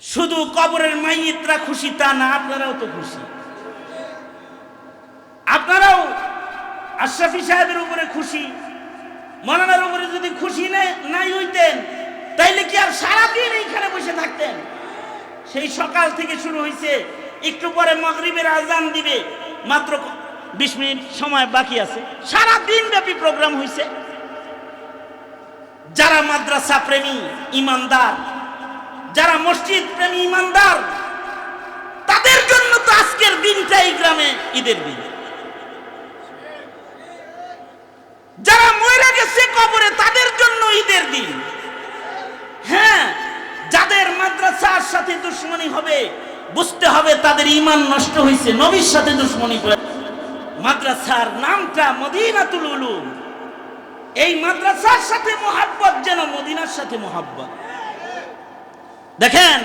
শুধু কবরের মাইয়িতরা খুশি তা না, আপনারাও তো খুশি। আপনারাও আশরাফি সাহেবের উপরে খুশি। মৌলানার উপরে যদি খুশি নাই হইতেন তাইলে কি আর সারাদিন এইখানে বসে থাকতেন? সেই সকাল থেকে শুরু হয়েছে, একটু পরে মাগরিবের আজান দিবে, মাত্র 20 মিনিট সময় বাকি আছে, সারা দিন ব্যাপী প্রোগ্রাম হয়েছে। যারা মাদ্রাসা প্রেমী ইমানদার, যারা মসজিদ প্রেমী ইমানদার, তাদের জন্য তো আজকের দিনটা এই গ্রামে ঈদের দিন। যারা মরে গেছে কবরে তাদের জন্য ঈদের দিন। হ্যাঁ, যাদের মাদ্রাসার সাথে দুশ্মনী হবে বুঝতে হবে তাদের ঈমান নষ্ট হয়েছে, নবীর সাথে দুশ্মনী করে। মাদ্রাসার নামটা মদিনাতুল উলুম। এই মাদ্রাসার সাথে মোহাব্বত যেন মদিনার সাথে মোহাব্বত। দেখেন,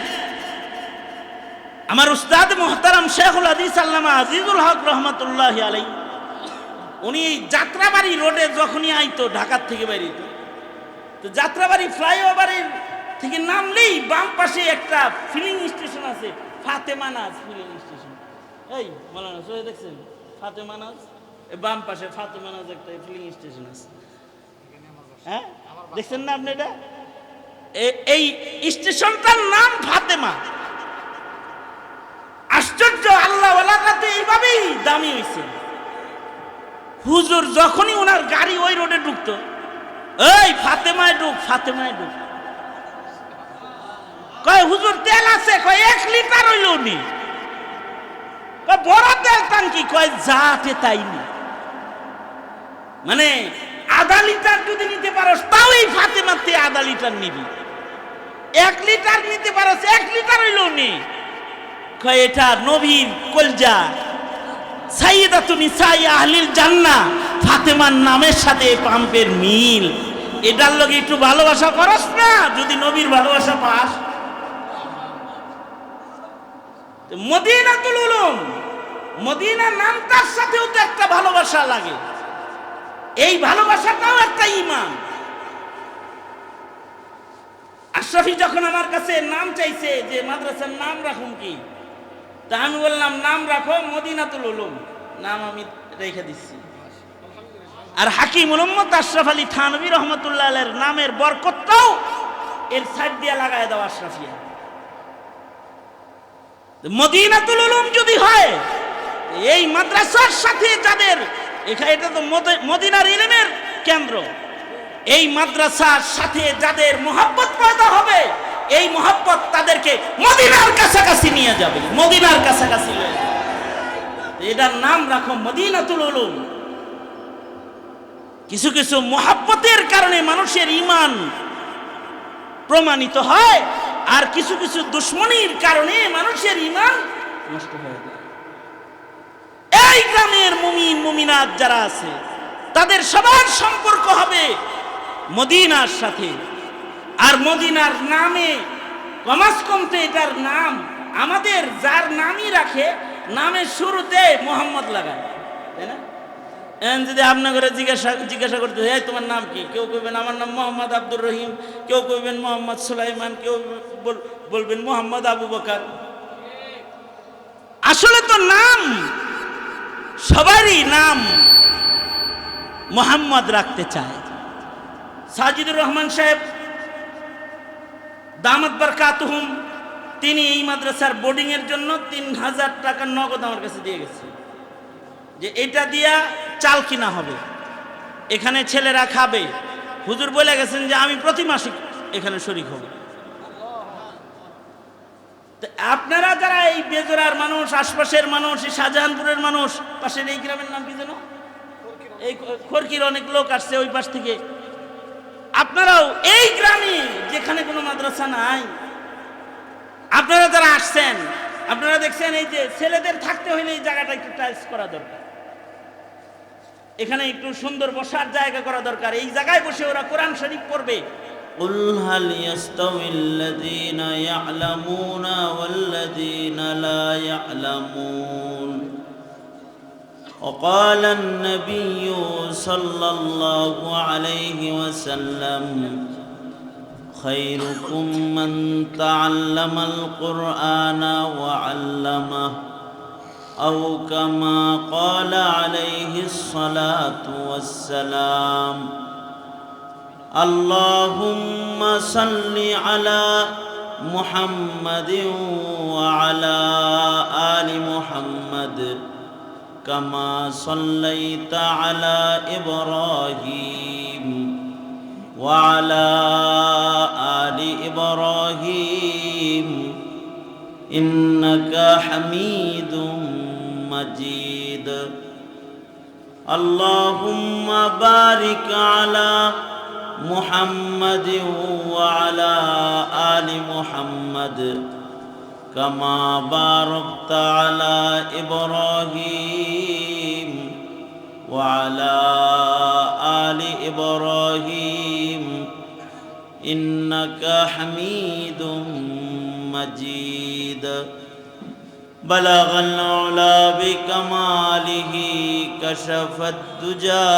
আমার উস্তাদ মুহতারাম শেখুল হাদিস আল্লামা আজিজুল হক রহমাতুল্লাহি আলাইহি, উনি যাত্রাবাড়ি রোডে যখনই আইতো ঢাকার থেকে বেরিত, তো যাত্রাবাড়ি ফ্লাইওভারের থেকে নামলেই বাম পাশে একটা ফিলিং স্টেশন আছে, ফাতেমানাজ ফিলিং স্টেশন। এই মাওলানা সোহে দেখছেন ফাতেমানাজ? বাম পাশে ফাতেমানাজ একটা ফিলিং স্টেশন আছে। হ্যাঁ, দেখছেন না আপনি? এটা এই স্টেশনটার নাম ফাতেমা। আশ্চর্য, আল্লাহ ওয়ালারা তো এইভাবেই দামি হয়েছে। হুজুর যখনই ওনার গাড়ি ওই রোডে ঢুকতো, এই ফাতেমায় ঢুক, ফাতেমায় ঢুক। কয় হুজুর তেল আছে? কয় 1 লিটার হইল নি। কয় বড় তেল টাঙ্কি? কয় যাতে তাই নি। মানে আধা লিটার যদি নিতে পারো তাও এই ফাতেমাতে আধা লিটার নিবি। 1 লিটার নিতে পারো, 1 লিটার হইল নি। কয় এটা নবীর কলজা, সাইয়্যিদাতুন নিসাই আহলিল জান্নাহ, ফাতেমার নামের সাথে পাম্পের মিল। এটার লগে একটু ভালোবাসা করস না, যদি নবীর ভালোবাসা পাস। মদিনাতুল উলুম, মদিনা নামটার সাথেও তো একটা ভালোবাসা লাগে। এই ভালোবাসাটাও একটা ঈমান। আশরাফি যখন আমার কাছে নাম চাইছে যে মাদ্রাসার নাম রাখুন কি, তা আমি বললাম নাম রাখো মদিনাতুল উলুম, নাম আমি রেখে দিচ্ছি। আর হাকিম উম্মত আশরাফ আলী থানভী রহমাতুল্লাহ আলাইহির নামের বরকতটাও এর সাইড দিয়ে লাগায় দাও আশরাফিয়া। মদিনাতুল উলুম যদি হয়, এই মাদ্রাসার সাথে যাদের, এটা তো মদিনার ইলমের কেন্দ্র, এই মাদ্রাসার সাথে যাদের মোহাব্বত পয়দা হবে, এই মোহাব্বত তাদেরকে মদিনার কাছাকাছি নিয়ে যাবে, মদিনার কাছাকাছি নিয়ে যাবে। এটার নাম রাখো মদিনাতুল উলুম। কিছু কিছু মোহাব্বতের কারণে মানুষের ঈমান প্রমাণিত হয়, আর কিছু কিছু দুশ্মনীর কারণে মানুষের ঈমান নষ্ট হয়ে যায়। এই গ্রামের মুমিন মুমিনাত যারা আছে তাদের সবার সম্পর্ক হবে মদিনার সাথে। আর মদিনার নামে কমাস কমতে এটার নাম, আমাদের যার নামই রাখে নামের শুরুতে মোহাম্মদ লাগায়, তাই না? যদি আপনার জিজ্ঞাসা করতে হয় তোমার নাম কি, কেউ কইবেন আমার নাম মোহাম্মদ আব্দুর রহিম, কেউ কইবেন মোহাম্মদ সুলাইমান, কেউ বলবেন মোহাম্মদ আবু বকর। আসলে তো নাম সবারই নাম মোহাম্মদ রাখতে চায়। সাজিদুর রহমান সাহেব দামাত বারকাতুহুম, তিনি এই মাদ্রাসার বোর্ডিং এর জন্য 3000 টাকা নগদ আমার কাছে দিয়ে গেছে, যে এটা দিয়া চাল কিনা হবে, এখানে ছেলেরা খাবে। হুজুর বলে গেছেন যে আমি প্রতি মাসে এখানে শরীক হব। আপনারা যারা এই বেজরার মানুষ, আশপাশের মানুষ, এই শাহজাহানপুরের মানুষ, পাশের এই গ্রামের নাম কি যেন, এই খরকির অনেক লোক আসছে ওই পাশ থেকে, আপনারাও এই গ্রামে যেখানে কোনো মাদ্রাসা নাই, আপনারা যারা আসছেন, আপনারা দেখছেন এই যে ছেলেদের থাকতে হইলে এই জায়গাটা একটু টাইলস করা দরকার, এখানে একটু সুন্দর বসার জায়গা করা দরকার। এই জায়গায় বসে ওরা কোরআন শরীফ পড়বে। قل هل يستوي الذين يعلمون والذين لا يعلمون وقال النبي صلى الله عليه وسلم خيركم من تعلم القرآن وعلمه أو كما قال عليه الصلاة والسلام اللهم صل على محمد وعلى آل محمد كما صليت على إبراهيم وعلى آل إبراهيم إنك حميد مجيد اللهم بارك على محمد وعلى آل محمد كما باركت على إبراهيم وعلى آل إبراهيم إنك حميد مجيد بلغ العلا بكماله كشف الدجى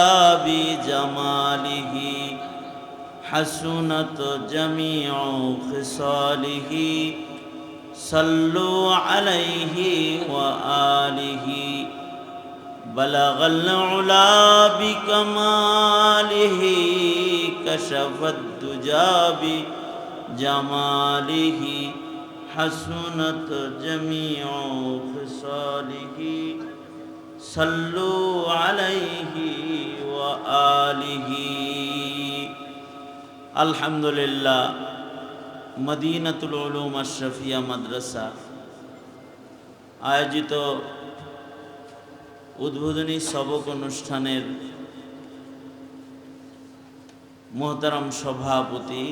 بجماله حسنت جميع خصاله صلوا عليه وآله بلغ العلا بكماله كشف الدجى بجماله حسنت جميع خصاله صلوا عليه وآله الحمد لله মদিনাতুল উলুম আশরাফিয়া মাদ্রাসা আয়োজিত উদ্বোধনী সবক অনুষ্ঠানের মোহতারাম সভাপতি,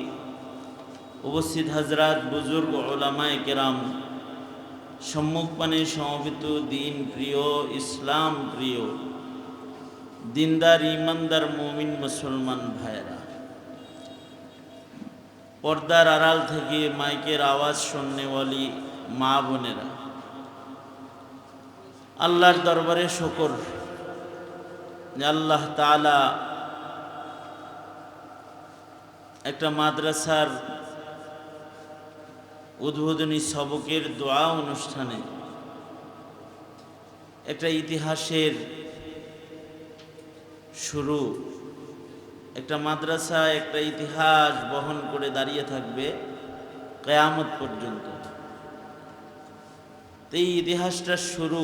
উপস্থিত হাজরাত, বুজুর্গ, উলামায়ে কেরাম, সম্মুখপানে সমবেত দিন প্রিয়, ইসলাম প্রিয়, দিনদার ইমানদার মুমিন মুসলমান ভাইরা, পর্দার আড়াল থেকে মাইকের আওয়াজ শুননেওয়ালি মা বোনেরা, আল্লাহর দরবারে শুকর যে আল্লাহ তাআলা একটা মাদ্রাসার উদ্বোধনী সবকের দোয়া অনুষ্ঠানে একটা ইতিহাসের শুরু, একটা মাদ্রাসা একটা ইতিহাস বহন করে দাঁড়িয়ে থাকবে কিয়ামত পর্যন্ত। এই ইতিহাসটার শুরু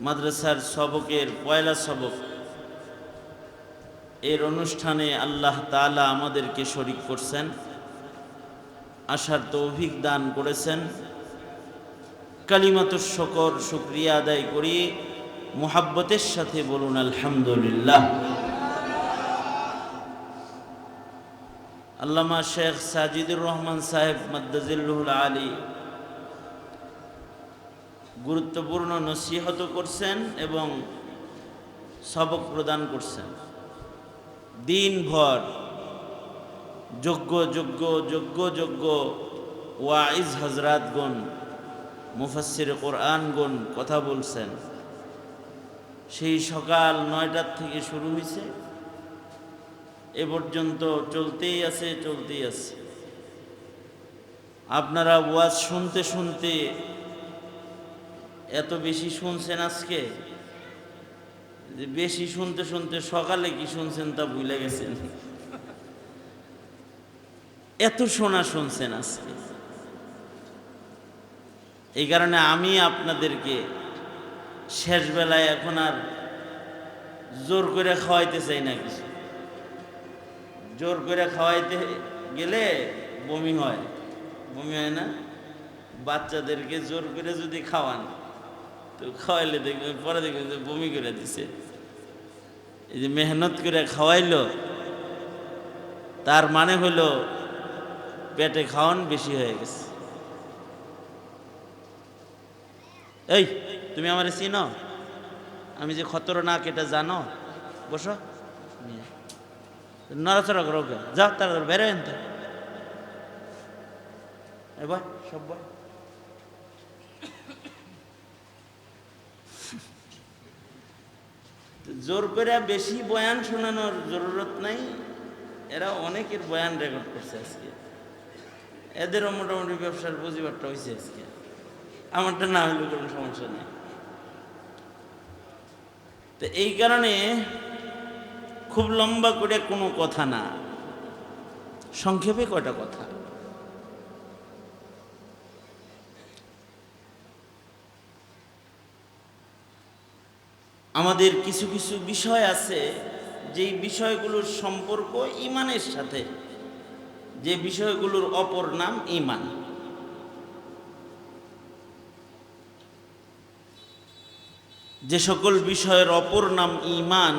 মাদ্রাসার সবকের পয়লা সবক, এর অনুষ্ঠানে আল্লাহ তাআলা আমাদেরকে শরীক করছেন, আসার তৌফিক দান করেছেন। কালিমাতুশ শুকর, শুকরিয়া আদায় করি মুহাব্বতের সাথে বলুন আলহামদুলিল্লাহ। আল্লামা শেখ সাজিদুর রহমান সাহেব মাদ্দাজিল্লুহুল আলী গুরুত্বপূর্ণ নসিহত করছেন এবং সবক প্রদান করছেন। দিনভর যোগ্য যোগ্য যোগ্য যোগ্য ওয়াইজ হজরাতগণ, মুফাসসির কোরআনগণ কথা বলছেন। সেই সকাল 9টার থেকে শুরু হয়েছে, এ পর্যন্ত চলতেই আছে চলতেই আছে। আপনারা ওয়াজ শুনতে শুনতে এত বেশি শুনছেন আজকে যে বেশি শুনতে শুনতে সকালে কি শুনছেন তা ভুলে গেছেন। এত শোনা শুনছেন আজকে। এই কারণে আমি আপনাদেরকে শেষ বেলায় এখন আর জোর করে খাওয়াইতে চাই না। কিছু জোর করে খাওয়াইতে গেলে বমি হয়, বমি হয় না? বাচ্চাদেরকে জোর করে যদি খাওয়ান তো খাওয়াইলে দেখবেন পরে দেখবেন যে বমি করে দিছে। এই যে মেহনত করে খাওয়াইলো তার মানে হলো পেটে খাওয়ান বেশি হয়ে গেছে। এই তুমি আমারে চিনো? আমি যে খতরনাক এটা জানো? বসো, নড়াচড়া করো, যা তাড়াতাড়ি বেরোয় তো। এবার সব বয় জোর করে বেশি বয়ান শোনানোর জরুরত নাই। এরা অনেকের বয়ান রেকর্ড করছে আজকে, এদেরও মোটামুটি ব্যবসার পুঁজিবারটা হয়েছে আজকে। আমারটা না হলে কোনো সমস্যা নেই। তো এই কারণে খুব লম্বা করে কোনো কথা না, সংক্ষেপে কয়টা কথা। আমাদের কিছু কিছু বিষয় আছে যেই বিষয়গুলোর সম্পর্ক ঈমানের সাথে, যে বিষয়গুলোর অপর নাম ঈমান। যে সকল বিষয়ের অপর নাম ঈমান,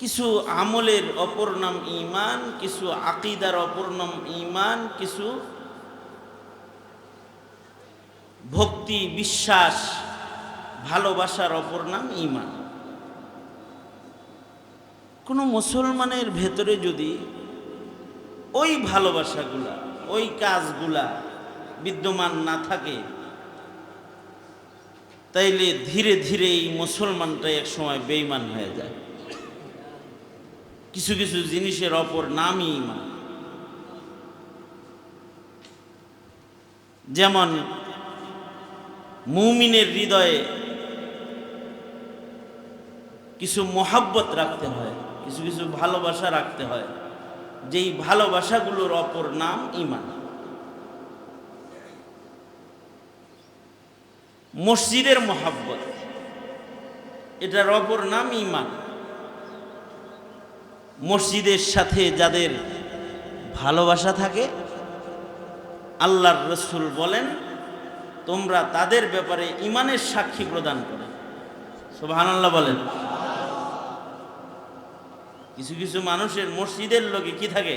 কিছু আমলের অপর নাম ঈমান, কিছু আকীদার অপর নাম ঈমান, কিছু ভক্তি, বিশ্বাস, ভালোবাসার অপর নাম ঈমান। কোনো মুসলমানের ভেতরে যদি ওই ভালোবাসাগুলা, ওই কাজগুলা বিদ্যমান না থাকে, তাইলে ধীরে ধীরে এই মুসলমানটা এক সময় বেঈমান হয়ে যায়। কিছু কিছু জিনিসের অপর নামই ঈমান। যেমন মুমিনের হৃদয়ে কিছু মহাব্বত রাখতে হয়, কিছু কিছু ভালোবাসা রাখতে হয়, যেই ভালোবাসাগুলোর অপর নাম ঈমান। মসজিদের মহাব্বত, এটার অপর নাম ঈমান। মসজিদের সাথে যাদের ভালোবাসা থাকে, আল্লাহর রাসূল বলেন তোমরা তাদের ব্যাপারে ঈমানের সাক্ষী প্রদান করো। সুবহানাল্লাহ বলেন। কিছু কিছু মানুষের মসজিদের লোকে কি থাকে?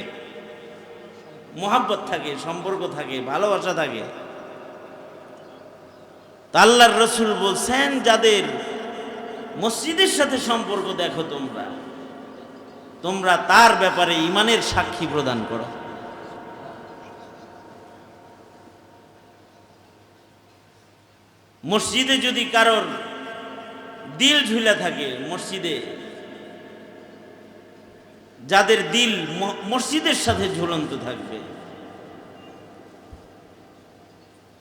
মহাব্বত থাকে, সম্পর্ক থাকে, ভালোবাসা থাকে। তা আল্লাহর রাসূল বলছেন যাদের মসজিদের সাথে সম্পর্ক দেখো তোমরা তার ব্যাপারে ঈমানের সাক্ষী প্রদান করো। মসজিদে যদি কারোর দিল ঝুলে থাকে, মসজিদে যাদের দিল মসজিদের সাথে ঝুলন্ত থাকবে,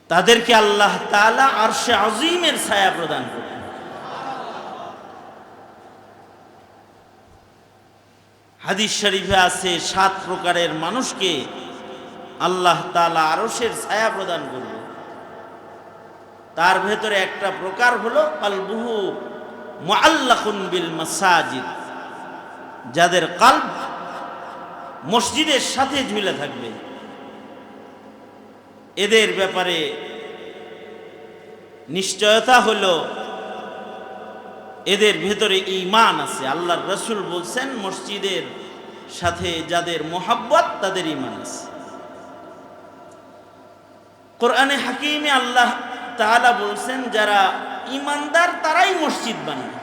তাদেরকে আল্লাহ তাআলা আরশে আজিমের ছায়া প্রদান করবেন। হাদিস শরীফে আছে 7 প্রকারের মানুষকে আল্লাহ তাআলা আরশের ছায়া প্রদান করবে। তার ভেতরে একটা প্রকার হলো কলবুহু মুআল্লাকুন বিল মাসাজিদ, যাদের কলব মসজিদের সাথে ঝুলে থাকবে। এদের ব্যাপারে নিশ্চয়তা হলো এদের ভেতরে ঈমান আছে। আল্লাহর রাসূল বলছেন মসজিদের সাথে যাদের মোহাব্বত তাদের ঈমান আছে। কোরআনে হাকিমে আল্লাহ তাআলা বলছেন যারা ঈমানদার তারাই মসজিদ বানায়।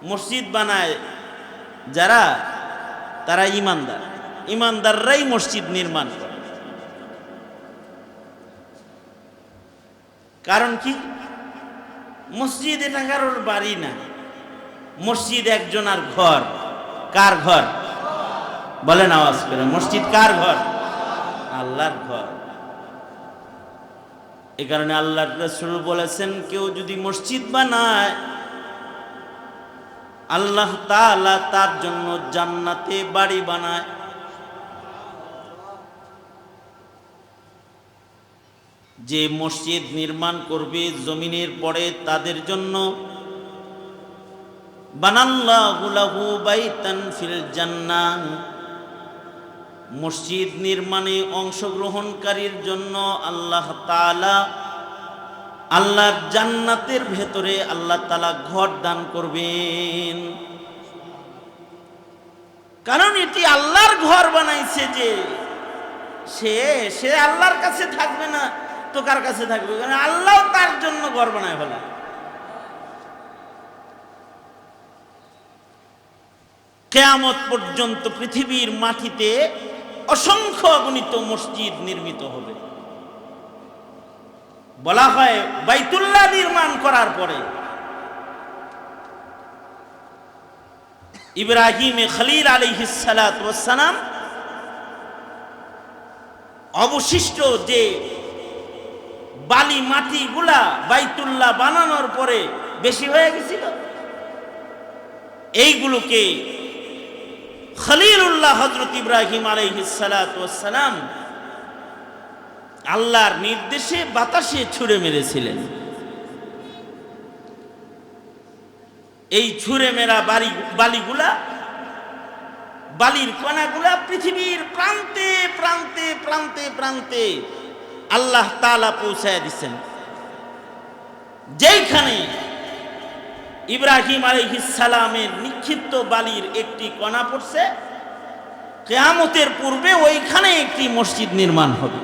মসজিদ বানায় যারা, তারা ঈমানদার। ঈমানদাররাই মসজিদ নির্মাণ করে। কারণ কি? মসজিদ এটা কারোর বাড়ি না, মসজিদ একজনের ঘর। কার ঘর? বলেন আওয়াজ করে, মসজিদ কার ঘর? আল্লাহর ঘর। এই কারণে আল্লাহর রাসূল বলেছেন কেউ যদি মসজিদ বানায়, আল্লাহ তাআলা তার জন্য জান্নাতে বাড়ি বানায়। যে মসজিদ নির্মাণ করবে জমিনের পরে, তাদের জন্য বানাল্লাহু লাহু বাইতান ফিল জান্নাহ, মসজিদ নির্মাণে অংশগ্রহণকারীর জন্য আল্লাহ তাআলা আল্লাহর জান্নাতের ভেতরে আল্লাহ তাআলা ঘর দান করবেন। কারণ এটি আল্লাহর ঘর বানাইছে, যে সে আল্লাহর কাছে থাকবে না তো কার কাছে থাকবে? কারণ আল্লাহ তার জন্য ঘর বানায় ফেলা। কিয়ামত পর্যন্ত পৃথিবীর মাটিতে অসংখ্য অগণিত মসজিদ নির্মিত হবে। বলা হয় বাইতুল্লাহ নির্মাণ করার পরে ইব্রাহিম খলিল আলাইহিস সালাতু ওয়াস সালাম অবশিষ্ট যে বালি মাটিগুলা বাইতুল্লাহ বানানোর পরে বেশি হয়ে গেছিল, এইগুলোকে খলিলুল্লাহ হযরত ইব্রাহিম আলাইহিস সালাতু ওয়াস সালাম আল্লাহর নির্দেশে বাতাসে ছুঁড়ে মেরেছিলেন। এই ছুঁড়ে মেরা বালিগুলা, বালির কণাগুলা পৃথিবীর প্রান্তে প্রান্তে প্রান্তে প্রান্তে আল্লাহ তাআলা পৌঁছায় দিচ্ছেন। যেইখানে ইব্রাহিম আলাইহিস সালামের নিক্ষিপ্ত বালির একটি কণা পড়ছে, কিয়ামতের পূর্বে ওইখানে একটি মসজিদ নির্মাণ হবে।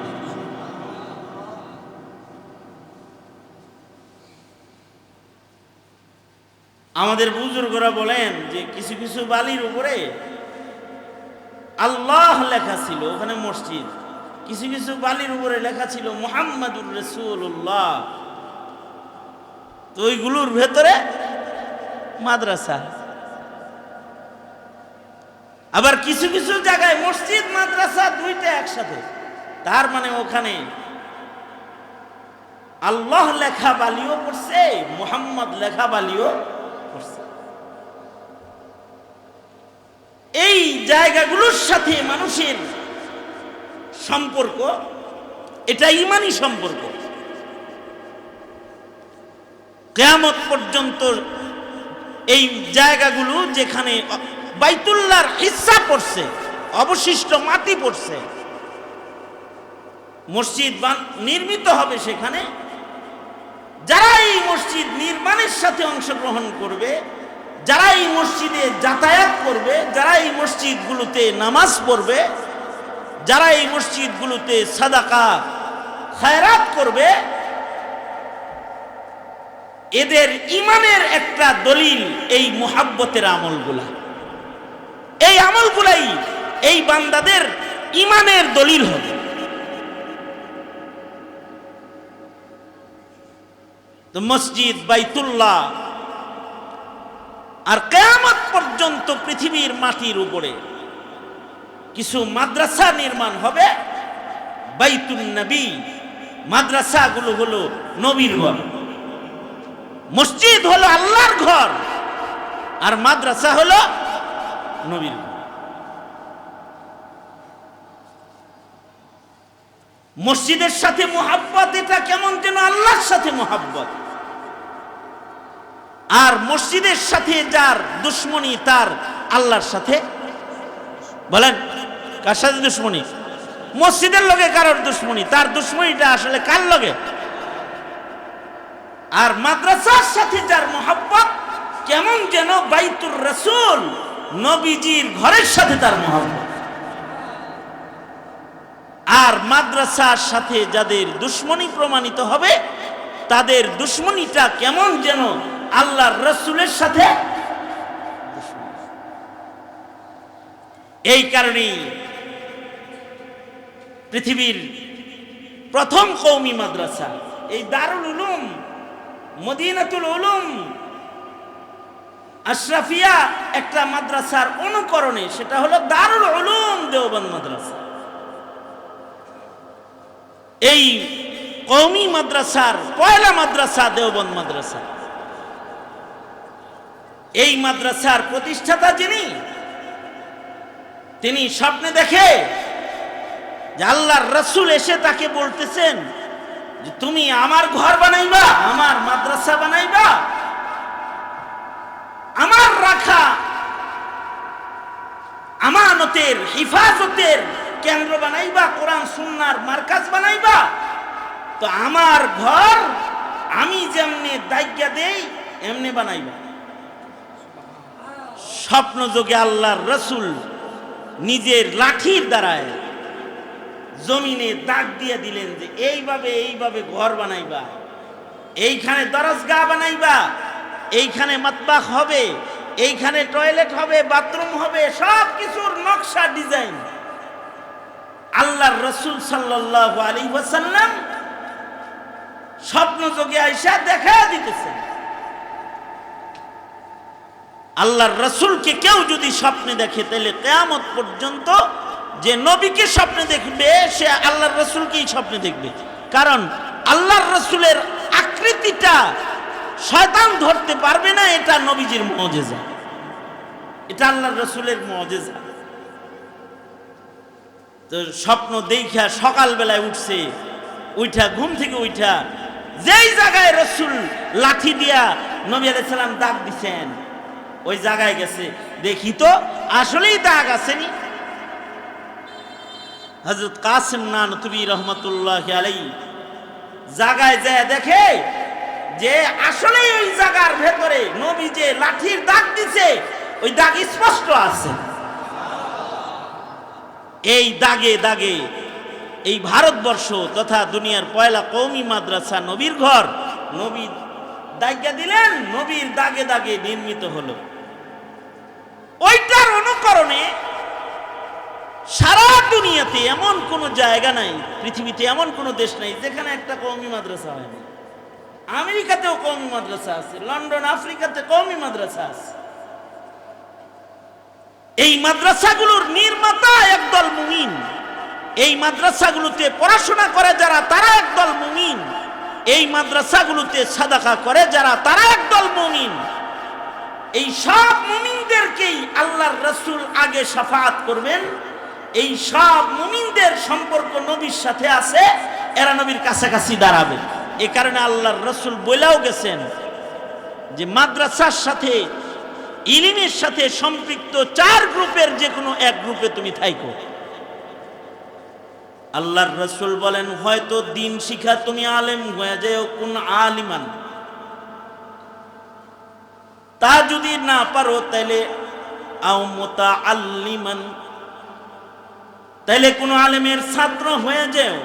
আমাদের বুজুর্গরা বলেন যে কিছু কিছু বালির উপরে আল্লাহ লেখা ছিল, ওখানে মসজিদ। কিছু কিছু বালির উপরে লেখা ছিল মুহাম্মাদুর রাসূলুল্লাহ, তো ওইগুলোর ভেতরে মাদ্রাসা। আবার কিছু কিছু জায়গায় মসজিদ মাদ্রাসা দুইটা একসাথে, তার মানে ওখানে আল্লাহ লেখা বালিও পড়ছে, মুহাম্মদ লেখা বালিও পড়ছে। এই জায়গাগুলোর সাথে মানুষের সম্পর্ক, এটা ঈমানি সম্পর্ক। কিয়ামত পর্যন্ত এই জায়গাগুলো যেখানে বাইতুল্লাহর হিস্সা পড়ছে, অবশিষ্ট মাটি পড়ছে, মসজিদ নির্মিত হবে সেখানে। যারা এই মসজিদ নির্মাণের সাথে অংশগ্রহণ করবে, যারা এই মসজিদে যাতায়াত করবে, যারা এই মসজিদগুলোতে নামাজ পড়বে, যারা এই মসজিদগুলোতে সাদাকা খায়রাত করবে, এদের ঈমানের একটা দলিল এই মুহাব্বতের আমলগুলা। এই আমলগুলাই এই বান্দাদের ঈমানের দলিল হবে। তো মসজিদ বাইতুল্লাহ আর কিয়ামত পর্যন্ত পৃথিবীর মাটির উপরে কিছু মাদ্রাসা নির্মাণ হবে। বাইতুন নবী, মাদ্রাসাগুলো হলো নবীর ঘর, মসজিদ হলো আল্লাহর ঘর, আর মাদ্রাসা হলো নবীর ঘর। মসজিদের সাথে মুহাব্বত, এটা কেমন যেন আল্লাহর সাথে মুহাব্বত। আর মসজিদের সাথে যার দুশ্মনী, তার আল্লাহর সাথে, বলেন কার সাথে দুশ্মনী? মসজিদের লগে কারোর দুশ্মনী, তার দুশ্মনীটা আসলে কার লগে? আর মাদ্রাসার সাথে যার মুহাব্বত, কেমন যেন বাইতুর রাসূল নবীজির ঘরের সাথে তার মুহাব্বত। আর মাদ্রাসার সাথে যাদের দুশ্মনী প্রমাণিত হবে, তাদের দুশ্মনীটা কেমন যেন আল্লাহর রাসূলের সাথে। এই কারণেই পৃথিবীর প্রথম কওমি মাদ্রাসা এই দারুল উলুম মদিনাতুল উলুম আশরাফিয়া একটা মাদ্রাসার অনুকরণে, সেটা হলো দারুল উলুম দেওবন্দ মাদ্রাসা। এই কওমি মাদ্রাসার পয়লা মাদ্রাসা দেওবন্দ মাদ্রাসা। এই মাদ্রাসার প্রতিষ্ঠাতা যিনি, তিনি স্বপ্নে দেখে যে আল্লাহর রাসূল এসে তাকে বলতেছেন যে তুমি আমার ঘর বানাইবা, আমার মাদ্রাসা বানাইবা, আমার রাখা আমানতের হিফাজতের কেন্দ্র বানাইবা, কোরআন সুন্নাহর মার্কাজ বানাইবা। তো আমার ঘর আমি যেমনি দায়িত্ব দেই এমনি বানাইবা। স্বপ্ন যোগে আল্লাহর রাসূল নিজের লাঠির দ্বারায় জমিনে দাগ দিয়ে দিলেন যে এইভাবে এইভাবে ঘর বানাইবা, এইখানে দরজগাহ বানাইবা, এইখানে মাতবাখ হবে, এইখানে টয়লেট হবে, বাথরুম হবে, সব কিছুর নকশা ডিজাইন আল্লাহর রাসূল সাল্লাল্লাহু আলাইহি ওয়াসাল্লাম স্বপ্ন যোগে আয়েশা দেখা দিতেছেন। আল্লাহর রাসূলকে কেউ যদি স্বপ্নে দেখে তাহলে কিয়ামত পর্যন্ত যে নবীকে স্বপ্নে দেখবে সে আল্লাহর রাসূলকেই স্বপ্নে দেখবে। কারণ আল্লাহর রাসূলের আকৃতিটা শয়তান ধরতে পারবে না, এটা নবীজির মুজিজা, এটা আল্লাহর রাসূলের মুজিজা। তো স্বপ্ন দেখা সকালবেলায় উঠছে, উঠা ঘুম থেকে উঠা যেই জায়গায় রাসূল লাঠি দিয়া নবী আলাইহিস সালাম দাগ দিছেন ওই জায়গায় গেছে, দেখি তো আসলেই দাগ আসেনি। হযরত কাসিম নানতুবি রহমাতুল্লাহি আলাইহি জায়গায় যায় দেখে যে আসলেই ওই জায়গার ভেতরে নবী যে লাঠির দাগ দিছে ওই দাগ স্পষ্ট আছে। এই দাগে দাগে এই ভারতবর্ষ তথা দুনিয়ার পয়লা কওমি মাদ্রাসা নবীর ঘর, নবী দাগা দিলেন, নবীর দাগে দাগে নির্মিত হলো। ওইটার অনুকরণে সারা দুনিয়াতে এমন কোন জায়গা নাই, পৃথিবীতে এমন কোন দেশ নাই যেখানে একটা কওমি মাদ্রাসা হয় না। আমেরিকাতেও কওমি মাদ্রাসা আছে, লন্ডন আফ্রিকাতে কওমি মাদ্রাসা আছে। এই মাদ্রাসাগুলোর নির্মাতা একদল মুমিন, এই মাদ্রাসাগুলোতে পড়াশোনা করে যারা তারা একদল মুমিন, এই মাদ্রাসাগুলোতে সাদাকা করে যারা তারা একদল মুমিন। এই সব মুমিনদেরকেই আল্লাহর রাসূল আগে শাফাআত করবেন। এই সব মুমিনদের সম্পর্ক নবীর সাথে আছে, এরা নবীর কাছাকাছি দাঁড়াবে। এই কারণে আল্লাহর রাসূল বলেও গেছেন যে মাদ্রাসার সাথে ইলমের সাথে সম্পৃক্ত 4 গ্রুপের যে কোনো এক গ্রুপে তুমি থাইকো। আল্লাহর রাসূল বলেন হয়তো দিন শিখা তুমি আলেম হয়ে যাও, কোন আলিমান, তা যদি না পারো তাহলে আও মুতাআল্লিমান, তাহলে কোন আলেমের ছাত্র হয়ে যাও।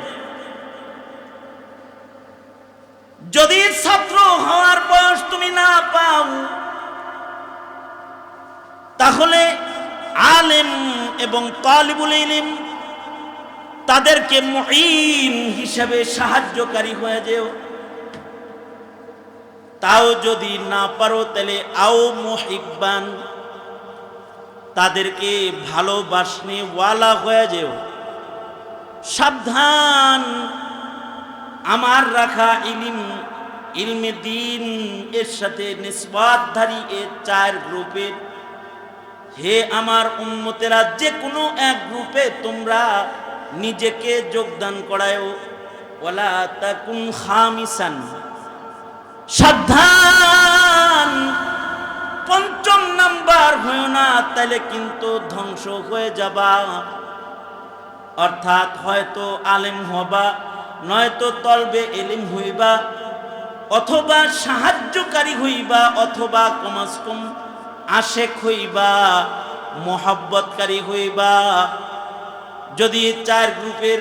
যদি ছাত্র হওয়ার বয়স তুমি না পাও তাহলে আলেম এবং তালিবুল ইলম তাদেরকে মুঈন হিসেবে সাহায্যকারী হয়ে যেও। তাও যদি না পারো তাহলে আও মুহিব্বান, তাদেরকে ভালোবাসনে ওয়ালা হয়ে যেও। সাবধান, আমার রাখা ইলম, ইলমে দ্বীন এর সাথে নিসবতধারী এর 4 গ্রুপের, হে আমার উম্মতেরা যে কোনো এক গ্রুপে তোমরা নিজেকে যোগদান করায়ও। ওয়ালা তাকুন খামিসান, সাবধান 5ম নাম্বার হয়ো না, তাহলে কিন্তু ধ্বংস হয়ে যাবা। অর্থাৎ হয়তো আলেম হবা, নয়তো তলবে ইলম হইবা, অথবা সাহায্যকারী হইবা, অথবা কমাস কম আশেক হইবা, মোহাব্বতকারী হইবা। যদি 4 গ্রুপের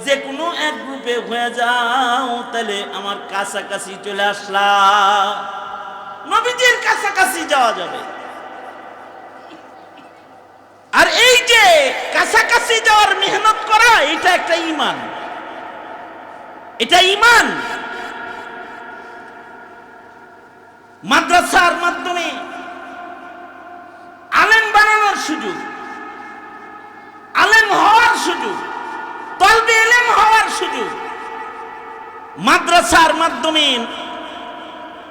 যে কোনো এক গ্রুপে হয়ে যাও তাহলে আমার কাছাকাছি চলে আসলা, নবীজির কাছাকাছি যাওয়া যাবে। আর এই যে কাছাকাছি যাওয়ার মেহনত করা, এটা একটা ঈমান, এটা ঈমান। মাদ্রাসার মাধ্যমে আলেম বানানোর সুযোগ, আলেম হওয়ার সুযোগ, তলবে ইলম হওয়ার সুযোগ, মাদ্রাসার মাধ্যমে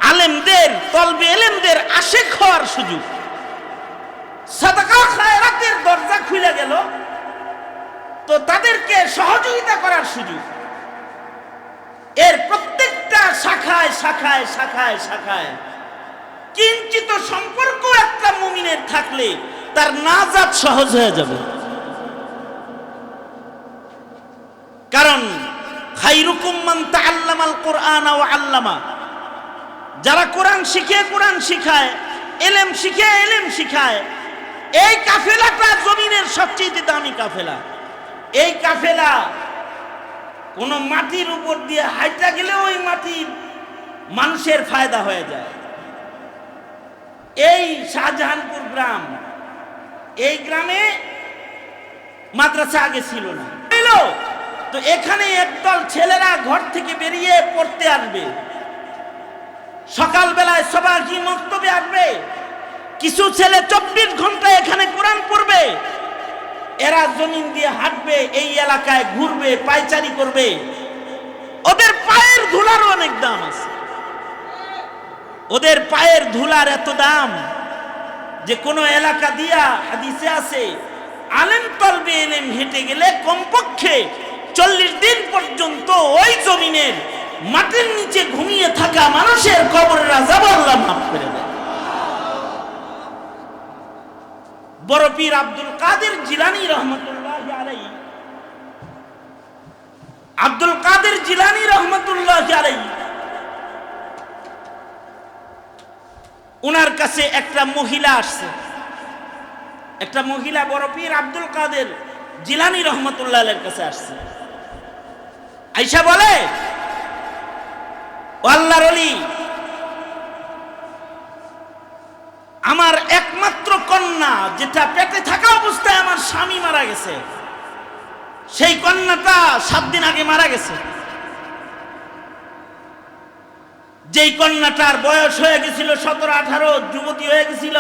আলেমদের তলবে ইলমদের আশিক হওয়ার সুযোগ, সাদাকা খায়রাতের দরজা খুলে গেল তো তাদেরকে সহযোগিতা করার সুযোগ। এর প্রত্যেকটা শাখায় শাখায় শাখায় শাখায় কিঞ্চিত সম্পর্ক একটা মুমিনের থাকলে তার নাজাত সহজ হয়ে যাবে। কারণ খায়রুকুম মান তাআল্লামাল কুরআন ওয়া আল্লামা, যারা কোরআন শিখে কোরআন শিখায়, ইলম শিখে ইলম শিখায়, এই কাফেলাটা জমিনের সবচেয়ে দামি কাফেলা। এই কাফেলা কোন মাটির উপর দিয়ে হাইটা গেলে ওই মাটির মানুষের ফায়দা হয়ে যায়। এই শাহজাহানপুর গ্রাম, এই গ্রামে মাদ্রাসা আগে ছিল না, তো এখানে একদল ছেলেরা ঘর থেকে বেরিয়ে পড়তে আসবে, সকালবেলায় সবাই কি মক্তবে আসবে, কিছু ছেলে 24 ঘন্টা এখানে কোরআন পড়বে, এরা জমিন দিয়ে হাঁটবে, এই এলাকায় ঘুরবে, পায়চারি করবে, ওদের পায়ের ধুলারও অনেক দাম আছে। ওদের পায়ের ধুলার এত দাম যে কোনো এলাকা দিয়া, হাদিসে আছে, আলেম তলবে এলেম হেঁটে গেলে কমপক্ষে 40 দিন পর্যন্ত ওই জমিনের মাটির নিচে ঘুমিয়ে থাকা মানুষের কবরের আযাব আল্লাহ মাফ করে দেয়। বড় পীর আব্দুল কাদের জিলানী রহমতুল্লাহি আলাইহি, আব্দুল কাদের জিলানী রহমতুল্লাহি আলাইহি, উনার কাছে একটা মহিলা আসছে। একটা মহিলা বড় পীর আব্দুল কাদের জিলানী রহমতুল্লাহ আলাইহির কাছে আসছে। আয়েশা বলে, ও আল্লাহর ওলি, আমার একমাত্র কন্যা, যেটা পেটে থাকা অবস্থায় আমার স্বামী মারা গেছে, সেই কন্যাটা 7 দিন আগে মারা গেছে। যেই কন্যাটার বয়স হয়ে গেছিল 17-18, যুবতী হয়ে গেছিল,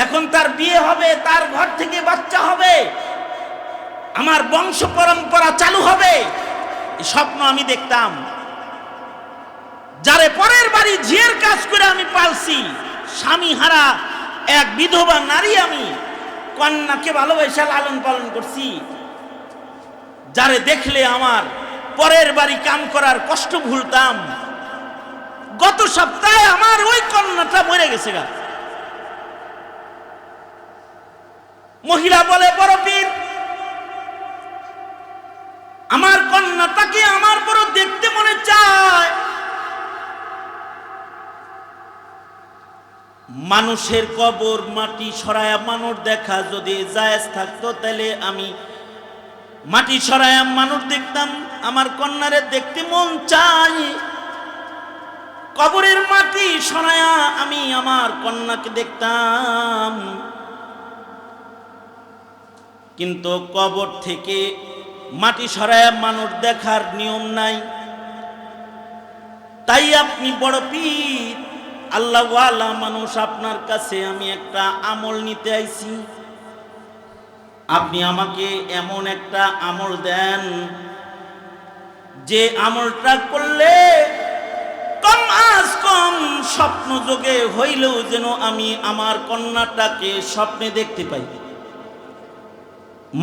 এখন তার বিয়ে হবে, তার ঘর থেকে বাচ্চা হবে, আমার বংশ পরম্পরা চালু হবে, এই স্বপ্ন আমি দেখতাম। যারে পরের বাড়ি ঝিয়ের কাজ করে আমি পালছি, স্বামী হারা এক বিধবা নারী, আমি কন্যাকে ভালোবাসা লালন পালন করছি, যারে দেখলে আমার পরের বাড়ি কাম করার কষ্ট ভুলতাম, গত সপ্তাহে আমার ওই কন্যাটা মরে গেছে গা। মহিলা বলে, বড় পীর, আমার কন্যাটাকে আমার বড় দেখতে মনে চায়। মানুষের কবর মাটি সরায়া মানুষ দেখা যদি জায়েজ থাকতো, তাহলে আমি মাটি সরায়া মানুষ দেখতাম। আমার কন্যারে দেখতে মন চাই, কবরের মাটি সরায়া আমি আমার কন্যাকে দেখতাম, কিন্তু কবর থেকে মাটি সরায়া মানুষ দেখার নিয়ম নাই। তাই আপনি বড় পীর, আল্লাহওয়ালা মানুষ, আপনার কাছে আমি একটা আমল নিতে আইছি। আপনি আমাকে এমন একটা আমল দেন, যে আমলটা করলে কম আজ কম স্বপ্ন যোগে হইলেও যেন আমি আমার কন্যাটাকে স্বপ্নে দেখতে পাই।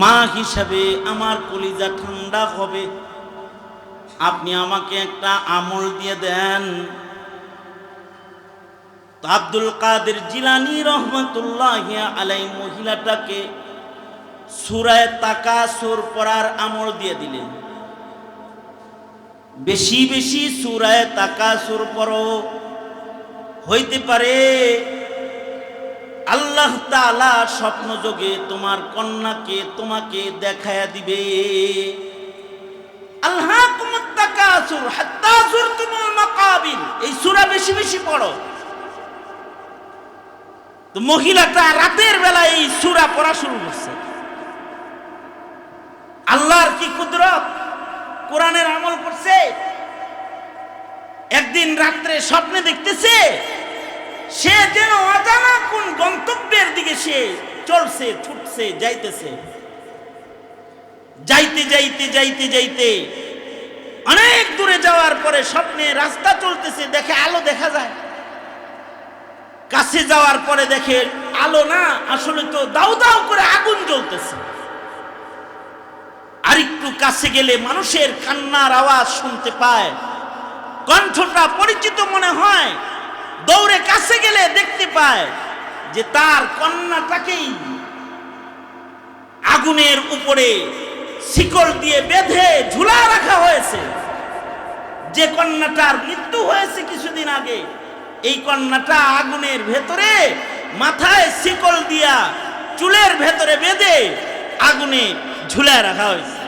মা হিসাবে আমার কলিজা ঠান্ডা হবে। আপনি আমাকে একটা আমল দিয়ে দেন। আব্দুল কাদের জিলানী রহমতুল্লাহি আলাইহি মহিলাটাকে সূরা তাকাসুর পড়ার আমল দিয়ে দিলেন। বেশি বেশি সূরা তাকাসুর পড়ো, হইতে পারে আল্লাহ তাআলা স্বপ্ন যোগে তোমার কন্যাকে তোমাকে দেখায়া দিবে। আলহাকুমুত তাকাসুর হাত্তা যুরতুমুল মাকাবির, এই সূরা বেশি বেশি পড়ো। তো মহিলাটা রাতের বেলায় এই সূরা পড়া শুরু করছে। আল্লাহর কি কুদরত, কোরআনের আমল করছে। একদিন রাত্রে স্বপ্নে দেখতেছে সে যেন অজানা কোন গন্তব্যের দিকে সে চলছে, ছুটছে, যাইতেছে। যাইতে যাইতে যাইতে যাইতে অনেক দূরে যাওয়ার পরে স্বপ্নে রাস্তা চলতেছে, দেখে আলো দেখা যায়। কাছে যাওয়ার পরে দেখে আলো না, আসলে তো দাউ দাউ করে আগুন জ্বলতেছে। আরেকটু কাছে গেলে মানুষের কান্নার আওয়াজ শুনতে পায়, কণ্ঠটা পরিচিত মনে হয়। দৌড়ে কাছে গেলে দেখতে পায় যে তার কন্যাটাকেই আগুনের উপরে শিকল দিয়ে বেঁধে ঝুলা রাখা হয়েছে। যে কন্যাটার মৃত্যু হয়েছে কিছুদিন আগে, এই কন্যাটা আগুনের ভেতরে মাথায় শিকল দিয়া চুলের ভেতরে বেঁধে আগুনে ঝুলায় রাখা হয়েছে।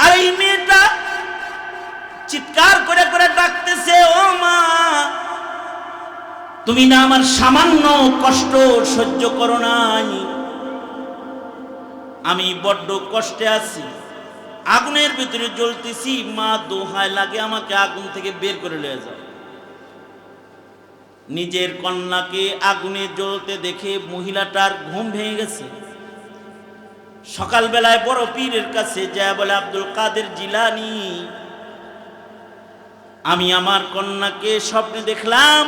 আর এই মেয়েটা চিৎকার করে করে ডাকতেছে, ও মা, তুমি না আমার সামান্য কষ্ট সহ্য করো নাই? আমি বড্ড কষ্টে আছি, আগুনের ভিতরে জ্বলতেছি, মা দোহায় লাগে আমাকে আগুন থেকে বের করে নিয়ে যাও। নিজের কন্যাকে আগুনে জ্বলতে দেখে মহিলাটার ঘুম ভেঙে গেছে। সকালবেলায় বড় পীরের কাছে যায় বলে, আব্দুল কাদের জিলানী, আমি আমার কন্যাকে স্বপ্নে দেখলাম,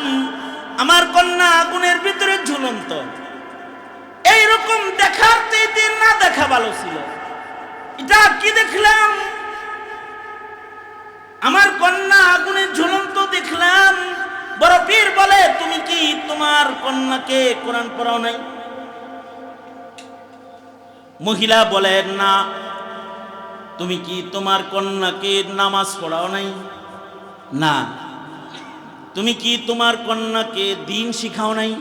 আমার কন্যা আগুনের ভিতরে ঝুলন্ত। এইরকম দেখার চাইতে না দেখা ভালো ছিল। এটা কি দেখলাম? আমার কন্যা আগুনে ঝুলন্ত দেখলাম। বড় পীর বলে, তুমি কি তোমার কন্যাকে কোরআন পড়াও নাই? মহিলা বলে, না। তুমি কি তোমার কন্যাকে নামাজ পড়াও নাই? না। তুমি কি তোমার কন্যাকে দ্বীন শিখাও নাই?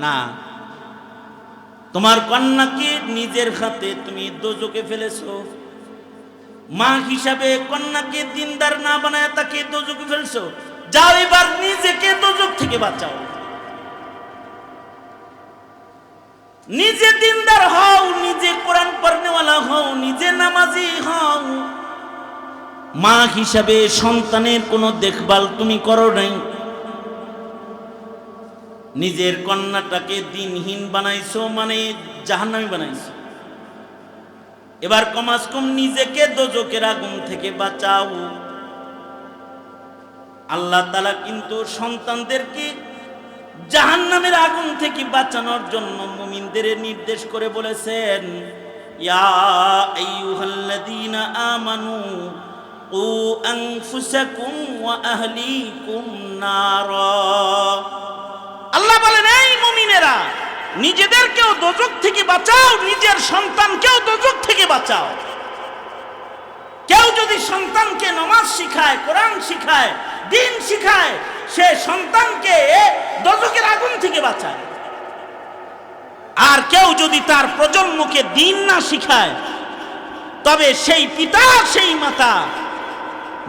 না। তোমার কন্যাকে নিজের হাতে তুমি দোজখে ফেলেছো। মা হিসাবে কন্যাকে দিনদার না বানায় তাকে দোজখে ফেলছো। যাও এবার নিজেকে দোজখ থেকে বাঁচাও। নিজে দিনদার হও, নিজে কোরআন পড়নেওয়ালা হও, নিজে নামাজি হও। মা হিসাবে সন্তানের কোনো দেখভাল তুমি করো নাই। নিজের কন্যাটাকে দিনহীন বানাইছো, মানে জাহান্নামী বানাইছো। এবার কমাস কম নিজেকে দোজখের আগুন থেকে বাঁচাও। আল্লাহ তাআলা কিন্তু সন্তানদেরকে জাহান্নামের আগুন থেকে বাঁচানোর জন্য মুমিনদের নির্দেশ করে বলেছেন, ইয়া আইয়ুহাল্লাযীনা আমানু কু আনফুসাকুম ওয়া আহলিকুম নারা। আল্লাহ বলেন, এই মুমিনেরা, নিজেদেরকেও দোজখ থেকে বাঁচাও, নিজের সন্তানকেও দোজখ থেকে বাঁচাও। কেউ যদি সন্তানকে নামাজ শিখায়, কোরআন শিখায়, দ্বীন শিখায়, সে সন্তানকে দোজখের আগুন থেকে বাঁচায়। আর কেউ যদি তার প্রজন্মকে দ্বীন না শিখায়, তবে সেই পিতা সেই মাতা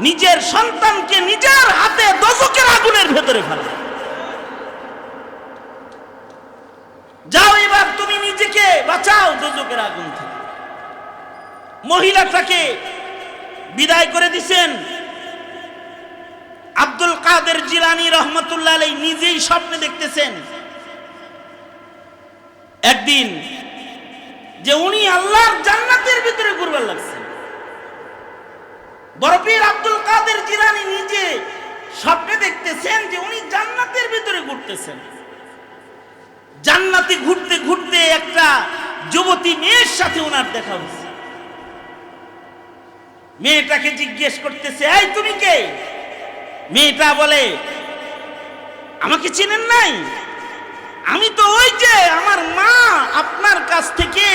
নিজের সন্তানকে নিজের হাতে দোজখের আগুনের ভেতরে ফেলে। যাও এবার তুমি নিজেকে বাঁচাও দোজখের আগুন থেকে। মহিলাটাকে বিদায় করে দিছেন। আব্দুল কাদের জিলানী রহমতুল্লাহ আলাইহি নিজেই স্বপ্নে দেখতেছেন একদিন যে উনি আল্লাহর জান্নাতের ভিতরে ঘুরবার লাগছেন। বড় পীর আব্দুল কাদের জিলানী নিজে স্বপ্নে দেখতেছেন যে উনি জান্নাতের ভিতরে ঘুরতেছেন। জান্নাতে ঘুরতে ঘুরতে একটা যুবতী মেয়ের সাথে ওনার দেখা হয়েছে। মেয়েটাকে জিজ্ঞেস করতেছে, এই তুমি কে? মেয়েটা বলে, আমাকে চিনেন নাই? আমি তো ওই যে আমার মা আপনার কাছ থেকে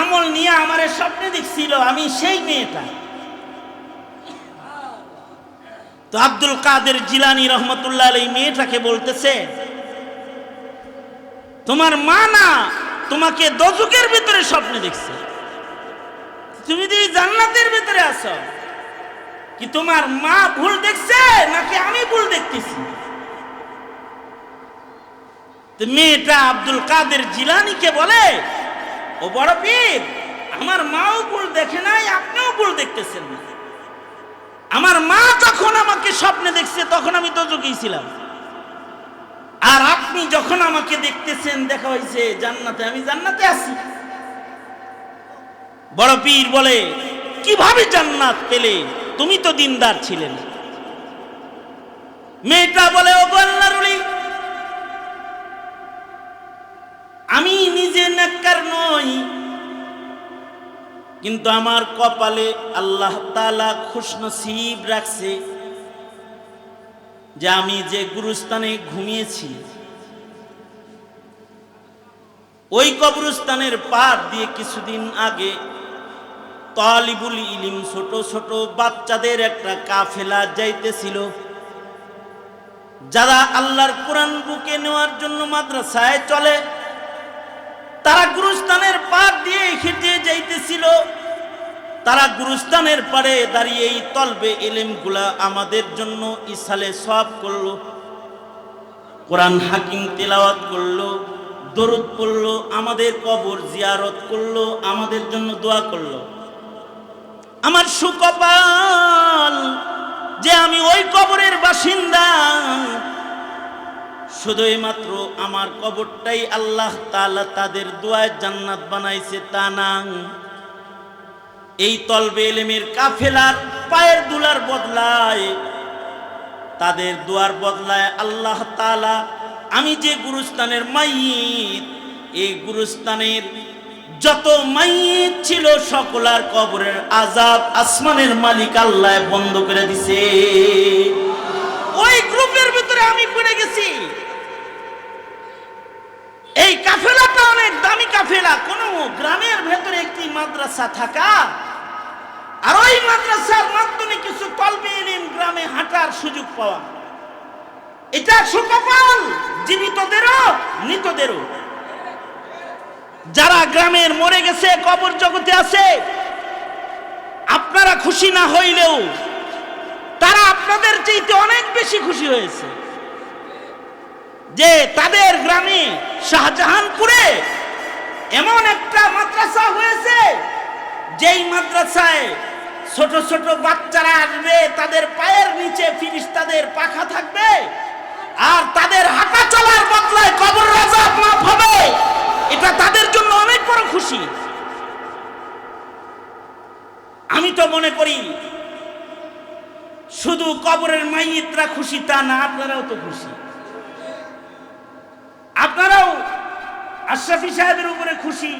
আমল নিয়ে আমারে স্বপ্নে দেখছিল, আমি সেই মেয়েটা। তো আব্দুল কাদের জিলানী রহমতুল্লাহ আলাইহি মেয়েটাকে বলতেছে, তোমার মা না তোমাকে দোজখের ভিতরে স্বপ্নে দেখছে, তুমি তো জান্নাতের ভিতরে আছো। কি তোমার মা ভুল দেখছে নাকি আমি ভুল দেখতেছি? তো মেয়েটা আব্দুল কাদের জিলানীকে বলে, ও বড় পীর, আমার মাও ভুল দেখে নাই, আপনিও ভুল দেখতেছেন না। আমার মা যখন আমাকে স্বপ্নে দেখছে তখন আমি দোজখেই ছিলাম, আর আপনি যখন আমাকে দেখতেছেন দেখা হয়েছে জান্নাতে, আমি জান্নাতে আছি। বড় পীর বলে, কিভাবে জান্নাত পেলে? তুমি তো দিনদার ছিলেন। মেয়েটা বলে, ও আল্লাহর ওলি, আমি নিজে নেককার নই, কিন্তু আমার কপালে আল্লাহ তাআলা খুশনসিব রাখছে যে আমি যে গুরুস্থানে ঘুমিয়েছি ওই কবরস্থানের পার দিয়ে কিছুদিন আগে তালিবুল ইলম ছোট ছোট বাচ্চাদের একটা কাফেলা যাইতেছিল, যারা আল্লাহর কোরআন বুকে নেওয়ার জন্য মাদ্রাসায় চলে। তারা গুরুস্থানের পার দিয়ে হেঁটে যাইতেছিল। তারা গুরুস্থানের পারে দাঁড়িয়ে এই তলবে ইলমগুলা আমাদের জন্য ইসালে সওয়াব করলো, কোরআন হাকিম তেলাওয়াত করলো, দরুদ পড়লো, আমাদের কবর জিয়ারত করলো, আমাদের জন্য দোয়া করলো। আমার সুকপাল যে আমি ওই কবরের বাসিন্দা। শুধুই মাত্র আমার কবরটাই আল্লাহ তাআলা তাদের দোয়ায় জান্নাত বানাইছে তা না। এই তলবে ইলমের কাফেলার পায়ের দুলার বদলায়, তাদের দোয়ার বদলায় আল্লাহ তাআলা আমি যে গুরুস্থানের মাইয়িত, এই গুরুস্থানের যত মাইয়িত ছিল সকলার কবরের আযাব আসমানের মালিক আল্লাহ বন্ধ করে দিছে। ওই গ্রুপের ভিতরে আমি পড়ে গেছি। এই কাফেলাটা অনেক দামি কাফেলা। কোন গ্রামের ভেতরে একটি মাদ্রাসা থাকা আর ওই মাদ্রাসার মাধ্যমে কিছু তলবে ইলম গ্রামে হাঁটার সুযোগ পাওয়া, এটা সুকপাল জীবিতদেরও মৃতদেরও। যারা গ্রামের মরে গেছে কবর জগতে আছে, আপনারা খুশি না হইলেও তারা আপনাদের চাইতে অনেক বেশি খুশি হয়েছে যে তাদের গ্রামে শাহজাহানপুরে এমন একটা মাদ্রাসা হয়েছে, যেই মাদ্রাসায় ছোট ছোট বাচ্চারা আসবে, তাদের পায়ের নিচে ফিরিস্তাদের পাখা থাকবে আর তাদের হাঁটা চলার বদলায় কবর আযাব মাফ হবে। এটা তাদের জন্য অনেক বড় খুশি। আমি তো মনে করি শুধু কবরের মাইয়িতরা খুশি তা না, আপনারাও তো খুশি। আপনারাও আশরাফি সাহেবের উপরে খুশি।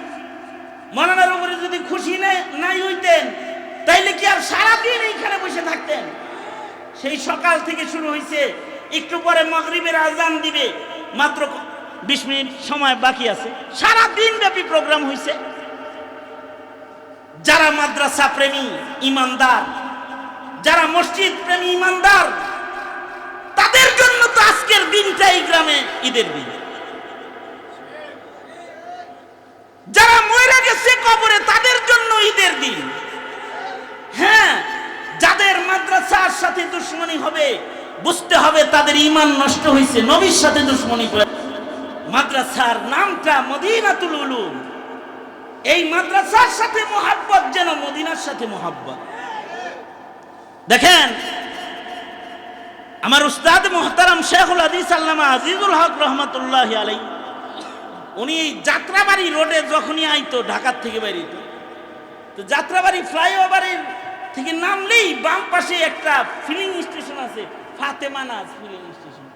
মৌলানার উপরে যদি খুশি নাই হইতেন তাইলে কি আর সারাদিন এইখানে বসে থাকতেন? সেই সকাল থেকে শুরু হয়েছে, একটু পরে মাগরিবের আজান দিবে, মাত্র 20 মিনিট সময় বাকি আছে, সারা দিন ব্যাপী প্রোগ্রাম হয়েছে। যারা মাদ্রাসা প্রেমী ইমানদার, যারা মসজিদ প্রেমী ইমানদার, তাদের জন্য তো আজকের দিনটা এই গ্রামে ঈদের দিন। যারা মরে গেছে কবরে তাদের জন্য ঈদের দিন। হ্যাঁ, যাদের মাদ্রাসার সাথে দুশ্মনী হবে বুঝতে হবে তাদের ঈমান নষ্ট হয়েছে, নবীর সাথে দুশ্মনী করে। মাদ্রাসার নামটা মদিনাতুল উলুম। এই মাদ্রাসার সাথে মোহাব্বত যেন মদিনার সাথে মোহাব্বত। দেখেন, আমার উস্তাদ মুহতারাম শেখুল হাদিস আল্লামা আজিজুল হক রহমাতুল্লাহি আলাইহি, উনি যাত্রাবাড়ি রোডে যখনই আইতো ঢাকার থেকে বেরিত, তো যাত্রাবাড়ি ফ্লাইওভারের থেকে নামলেই বাম পাশে একটা ফিলিং স্টেশন আছে, ফাতেমানাজ ফিলিং স্টেশন।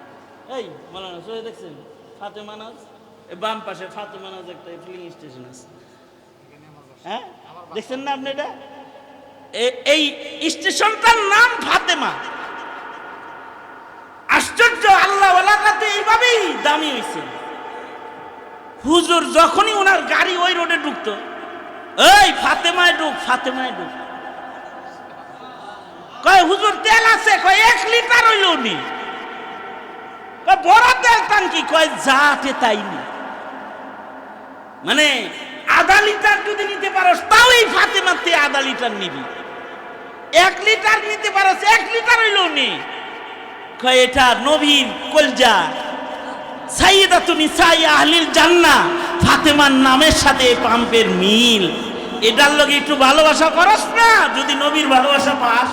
এই মাওলানা সরে দেখছেন ফাতেমানাজ, বাম পাশে ফাতেমানাজ একটা ফিলিং স্টেশন আছে। হ্যাঁ, দেখছেন না আপনি? এটা এই স্টেশনটার নাম ফাতেমা। আশ্চর্য, আল্লাহ ওয়ালারা তো এইভাবেই দামি হয়েছে। হুজুর যখনই ওনার গাড়ি ওই রোডে ঢুকতো, এই ফাতেমায় ঢুক, ফাতেমায় ঢুক। কয় হুজুর তেল আছে? কয় 1 লিটার হইল নি। কয় বড় তেল টাঙ্কি? কয় যাতে তাই নি। মানে আধা লিটার যদি নিতে পারো তাও এই ফাতেমাতে আধা লিটার নিবি। 1 লিটার নিতে পারো, 1 লিটার হইল নি। কয় এটা নবীর কলজা, সাইয়্যিদাতুন নিসাই আহলিল জান্নাহ, ফাতেমার নামের সাথে পাম্পের মিল। এটার লগে একটু ভালোবাসা করস না, যদি নবীর ভালোবাসা পাস।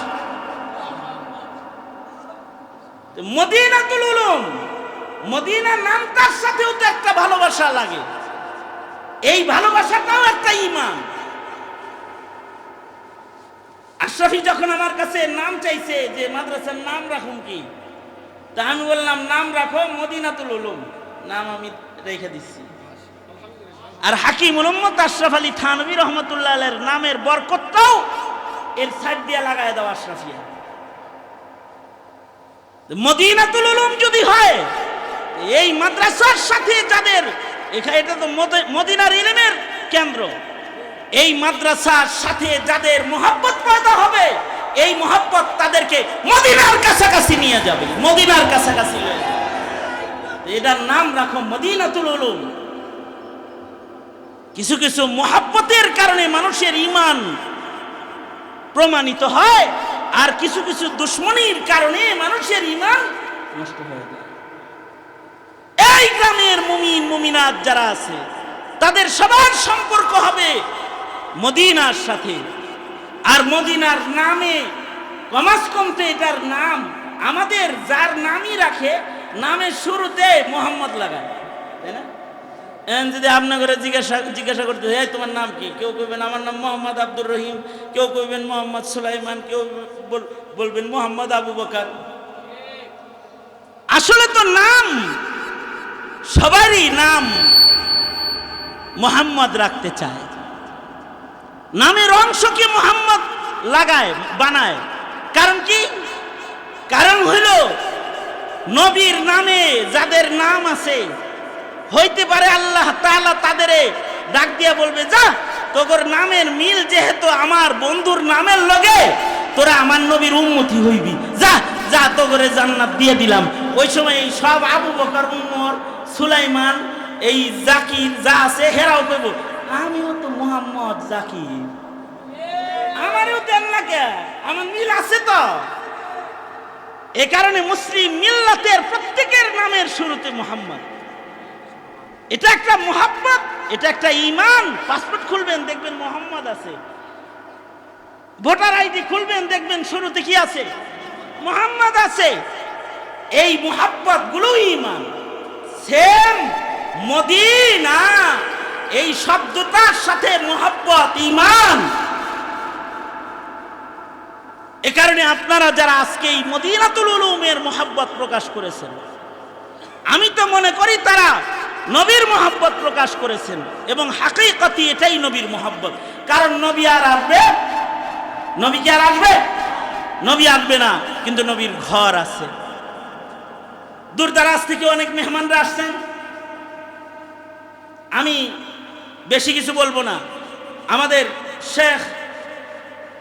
মদিনাতুল উলুম, মদিনা নামটার সাথেও তো একটা ভালোবাসা লাগে। এই ভালোবাসাটাও একটা ঈমান। আশরাফি যখন আমার কাছে নাম চাইছে যে মাদ্রাসার নাম রাখুন কি, তা আমি বললাম নাম রাখো মদিনাতুল উলুম, নাম আমি রেখে দিচ্ছি। আর হাকিম উম্মত আশরাফ আলী থানভী রহমাতুল্লাহ আলাইহির নামের বরকতটাও এর সাইড দিয়ে লাগায় দাও আশরাফিয়া। মদিনাতুল উলুম যদি হয়, এই মাদ্রাসার সাথে যাদের, এটা তো মদিনার ইলমের কেন্দ্র, এই মাদ্রাসার সাথে যাদের মোহাব্বত পয়দা হবে, এই মোহাব্বত তাদেরকে মদিনার কাছাকাছি নিয়ে যাবে, মদিনার কাছাকাছি নিয়ে যাবে। এটার নাম রাখো মদিনাতুল উলুম। কিছু কিছু মোহাব্বতের কারণে মানুষের ঈমান প্রমাণিত হয়, আর কিছু কিছু দুশ্মনীর কারণে মানুষের ঈমান নষ্ট হয়ে যায়। এই গ্রামের মুমিন মুমিনাত যারা আছে তাদের সবার সম্পর্ক হবে মদিনার সাথে। আর মদিনার নামে কমাস কমতে এটার নাম আমাদের যার নামই রাখে নামের শুরুতে মোহাম্মদ লাগায়, তাই না? এখন যদি আপনাকে জিজ্ঞাসা করতে এই তোমার নাম কি, কেউ কইবেন আমার নাম মোহাম্মদ আব্দুর রহিম, কেউ কইবেন মোহাম্মদ সুলাইমান, কেউ বলবেন মোহাম্মদ আবু বকর। আসলে তো নাম সবারই নাম মোহাম্মদ রাখতে চায়, নামের অংশকে মোহাম্মদ লাগায় বানায়। কারণ কি? কারণ হইল নবীর নামে যাদের নাম আছে হইতে পারে আল্লাহ তাআলা তাদের ডাক দিয়া বলবে, যা তোর নামের মিল যেহেতু আমার বন্ধুর নামের লগে, তোরা আমার নবীর উম্মতি হইবি, যা যা তোরে জান্নাত দিয়ে দিলাম। ওই সময় এই সব আবু বকর, উমর, সুলাইমান, এই জাকির যা আছে হেরাও কইব, আমিও তো মোহাম্মদ জাকির, আমারও দেন না কে, আমার মিল আছে তো। এ কারণে মুসলিম মিল্লাতের প্রত্যেকের নামের শুরুতে মোহাম্মদ। এটা একটা মুহাব্বত, এটা একটা ঈমান। পাসপোর্ট খুলবেন দেখবেন মোহাম্মদ আছে, ভোটার আইডি খুলবেন দেখবেন শুরুতে কি আছে, মোহাম্মদ আছে। এই মুহাব্বত গুলো ঈমান। সেম মদিনা এই শব্দটার সাথে মুহাব্বত, ঈমান। এ কারণে আপনারা যারা আজকে এই মদিনাতুল উলুমের মুহাব্বত প্রকাশ করেছেন, আমি তো মনে করি তারা নবীর মুহাব্বত প্রকাশ করেছেন, এবং হাকিকতি এটাই নবীর মুহাব্বত। কারণ নবী আর আসবে, নবী কি আর আসবে? নবী আসবে না, কিন্তু নবীর ঘর আছে। দূরদারাজ থেকে অনেক মেহমানরা আসছেন, আমি বেশি কিছু বলবো না। আমাদের শেখ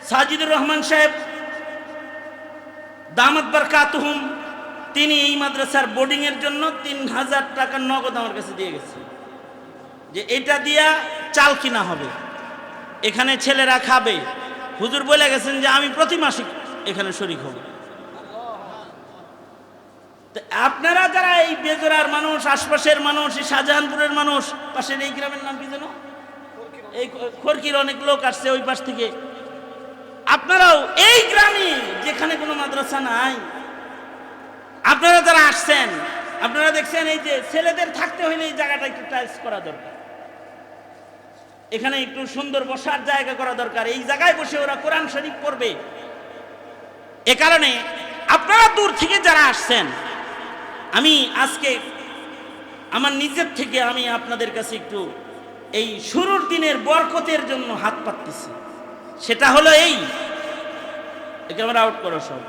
সাজিদুর রহমান সাহেব দামাত বারকাতুহুম, তিনি এই মাদ্রাসার বোর্ডিং এর জন্য 3000 টাকা নগদ আমার কাছে দিয়ে গেছে, যে এটা দিয়া চাল কিনা হবে, এখানে ছেলেরা খাবে। হুজুর বলে গেছেন যে আমি প্রতি মাসে এখানে শরীক হব। আপনারা যারা এই বেজরার মানুষ, আশপাশের মানুষ, এই শাহজাহানপুরের মানুষ, পাশের এই গ্রামের নাম কি যেন, এই খরকির অনেক লোক আসছে ওই পাশ থেকে, আপনারাও এই গ্রামে যেখানে কোনো মাদ্রাসা নাই, আপনারা যারা আসছেন, আপনারা দেখছেন এই যে ছেলেদের থাকতে হইলে এই জায়গাটা একটু টাইলস করা দরকার, এখানে একটু সুন্দর বসার জায়গা করা দরকার, এই জায়গায় বসে ওরা কোরআন শরীফ পড়বে। এ কারণে আপনারা দূর থেকে যারা আসছেন, আমি আজকে আমার নিজের থেকে আমি আপনাদের কাছে একটু এই শুরুর দিনের বরকতের জন্য হাত পাততেছি। সেটা হলো এই, ক্যামেরা আউট করো সব।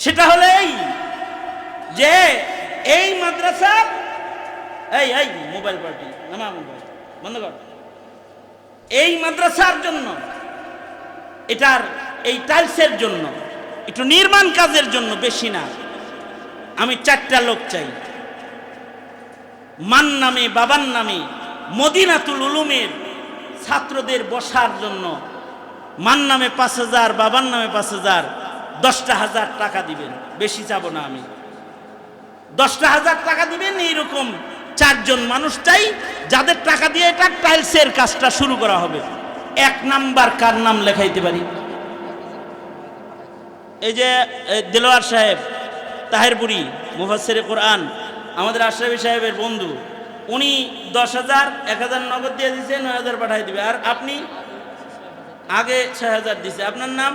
সেটা হলো এই যে এই মাদ্রাসার এই মোবাইল পার্টি নামা, মোবাইল বন্ধ কর। এই মাদ্রাসার জন্য, এটার এই টাইলসের জন্য, একটু নির্মাণ কাজের জন্য, বেশি না, আমি 4টা লোক চাই। মান নামে, বাবার নামে মদিনাতুল উলুমের ছাত্রদের বসার জন্য মান নামে 5000, বাবার নামে 5000, 10,000 টাকা দিবেন। বেশি চাবো না আমি, 10,000 টাকা দিবেন। এইরকম 4 জন মানুষ চাই, যাদের টাকা দিয়ে এটা টাইলসের কাজটা শুরু করা হবে। 1 নাম্বার কার নাম লেখাইতে পারি? এই যে দেলোয়ার সাহেব, তাহেরপুরি মুফাসসিরে কোরআন, আমাদের আশরাফি সাহেবের বন্ধু, উনি 10,000, 1,000 নগদ দিয়ে দিয়েছে, 9,000 পাঠাই দিবে। আর আপনি আগে 6,000 দিছে। আপনার নাম?